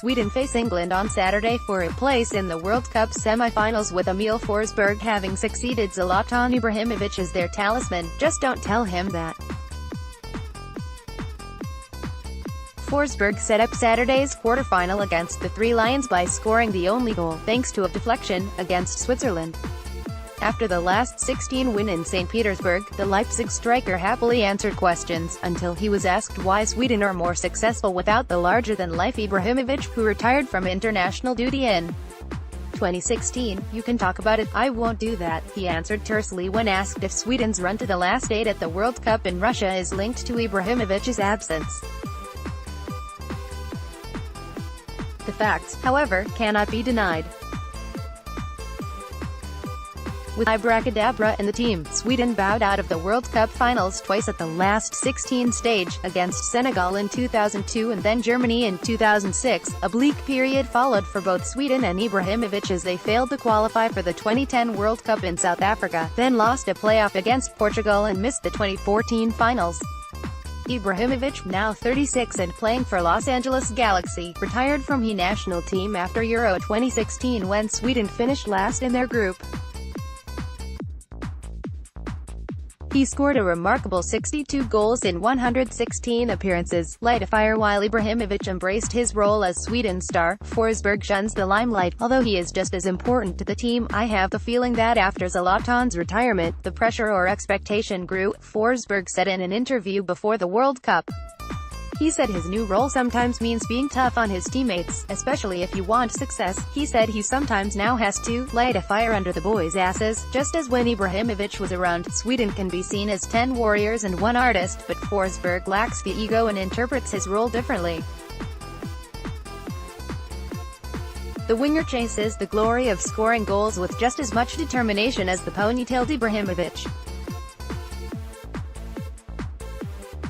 Sweden face England on Saturday for a place in the World Cup semi-finals, with Emil Forsberg having succeeded Zlatan Ibrahimovic as their talisman. Just don't tell him that. Forsberg set up Saturday's quarter-final against the Three Lions by scoring the only goal, thanks to a deflection, against Switzerland. After the last 16 win in St Petersburg, the Leipzig striker happily answered questions, until he was asked why Sweden are more successful without the larger-than-life Ibrahimovic, who retired from international duty in 2016. "You can talk about it, I won't do that," he answered tersely when asked if Sweden's run to the last 8 at the World Cup in Russia is linked to Ibrahimovic's absence. The facts, however, cannot be denied. With abracadabra in the team, Sweden bowed out of the World Cup finals twice at the last 16 stage, against Senegal in 2002 and then Germany in 2006. A bleak period followed for both Sweden and Ibrahimovic as they failed to qualify for the 2010 World Cup in South Africa, then lost a playoff against Portugal and missed the 2014 finals. Ibrahimovic, now 36 and playing for Los Angeles Galaxy, retired from the national team after Euro 2016 when Sweden finished last in their group. He scored a remarkable 62 goals in 116 appearances, light a fire while Ibrahimovic embraced his role as Sweden's star. Forsberg shuns the limelight, although he is just as important to the team. "I have the feeling that after Zlatan's retirement, the pressure or expectation grew," Forsberg said in an interview before the World Cup. He said his new role sometimes means being tough on his teammates, especially if you want success. He said he sometimes now has to light a fire under the boys' asses. Just as when Ibrahimovic was around, Sweden can be seen as 10 warriors and 1 artist, but Forsberg lacks the ego and interprets his role differently. The winger chases the glory of scoring goals with just as much determination as the ponytailed Ibrahimovic.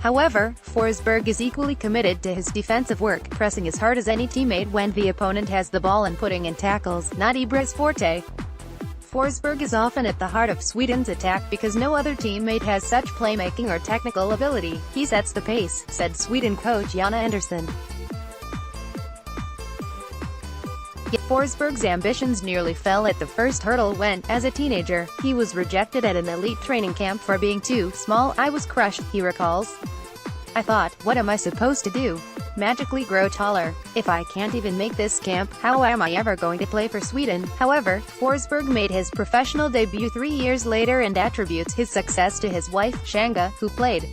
However, Forsberg is equally committed to his defensive work, pressing as hard as any teammate when the opponent has the ball and putting in tackles, not Ibra's forte. Forsberg is often at the heart of Sweden's attack because no other teammate has such playmaking or technical ability. "He sets the pace," said Sweden coach Jana Andersson. Yet Forsberg's ambitions nearly fell at the first hurdle when, as a teenager, he was rejected at an elite training camp for being too small. "I was crushed," he recalls. "I thought, what am I supposed to do? Magically grow taller? If I can't even make this camp, how am I ever going to play for Sweden?" However, Forsberg made his professional debut 3 years later and attributes his success to his wife, Shanga, who played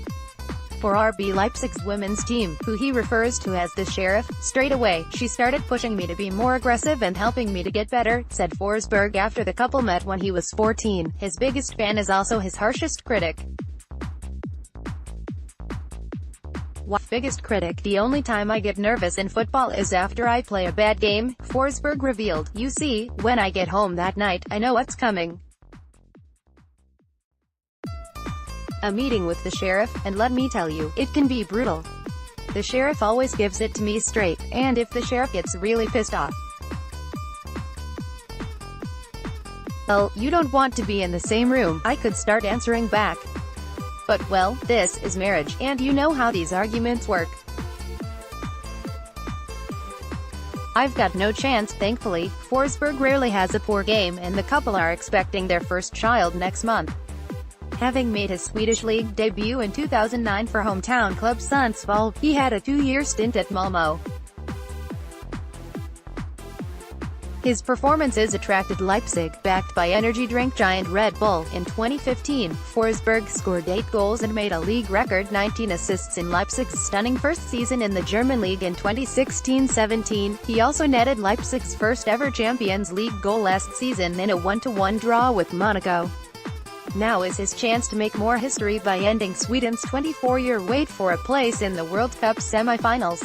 for RB Leipzig's women's team, who he refers to as the Sheriff. "Straight away, she started pushing me to be more aggressive and helping me to get better," said Forsberg after the couple met when he was 14. His biggest fan is also his harshest critic. Biggest critic: "The only time I get nervous in football is after I play a bad game," Forsberg revealed. "You see, when I get home that night, I know what's coming. A meeting with the Sheriff, and let me tell you, it can be brutal. The Sheriff always gives it to me straight, and if the Sheriff gets really pissed off, well, you don't want to be in the same room. I could start answering back. But, well, this is marriage, and you know how these arguments work. I've got no chance." Thankfully, Forsberg rarely has a poor game, and the couple are expecting their first child next month. Having made his Swedish league debut in 2009 for hometown club Sundsvall, he had a 2-year stint at Malmö. His performances attracted Leipzig, backed by energy drink giant Red Bull. In 2015, Forsberg scored 8 goals and made a league record 19 assists in Leipzig's stunning first season in the German league in 2016-17. He also netted Leipzig's first ever Champions League goal last season in a 1-1 draw with Monaco. Now is his chance to make more history by ending Sweden's 24-year wait for a place in the World Cup semi-finals.